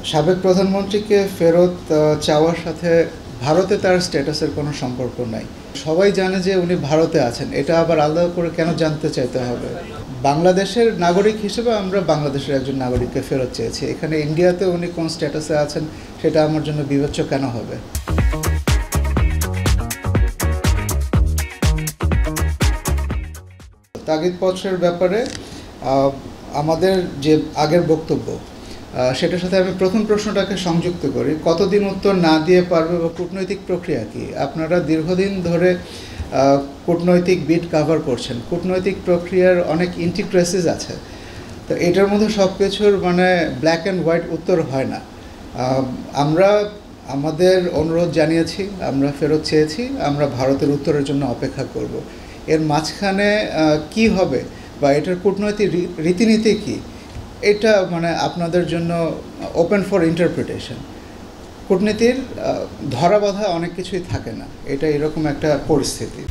সাবেক প্রধানমন্ত্রীকে ফেরত চাওয়ার সাথে ভারতে তার স্ট্যাটাসের কোনো সম্পর্ক নাই। সবাই জানে যে উনি ভারতে আছেন, এটা আবার আলাদা করে কেন জানতে চাইতে হবে? বাংলাদেশের নাগরিক হিসেবে আমরা বাংলাদেশের একজন নাগরিককে ফেরত চেয়েছি। এখানে ইন্ডিয়াতে উনি কোন স্ট্যাটাসে আছেন সেটা আমার জন্য বিবেচ্য কেন হবে? তাগিদপত্রের ব্যাপারে আমাদের যে আগের বক্তব্য সেটার সাথে আমি প্রথম প্রশ্নটাকে সংযুক্ত করি। কতদিন উত্তর না দিয়ে পারবে বা কূটনৈতিক প্রক্রিয়া কি? আপনারা দীর্ঘদিন ধরে কূটনৈতিক বিট কাভার করছেন। কূটনৈতিক প্রক্রিয়ার অনেক ইন্টিগ্রেসিস আছে, তো এটার মধ্যে সব কিছুর মানে ব্ল্যাক অ্যান্ড হোয়াইট উত্তর হয় না। আমরা আমাদের অনুরোধ জানিয়েছি, আমরা ফেরত চেয়েছি, আমরা ভারতের উত্তরের জন্য অপেক্ষা করব। এর মাঝখানে কি হবে বা এটার কূটনৈতিক রীতিনীতি কী, এটা মানে আপনাদের জন্য ওপেন ফর ইন্টারপ্রিটেশন। কূটনীতির ধরা বাঁধা অনেক কিছুই থাকে না, এটা এরকম একটা পরিস্থিতি।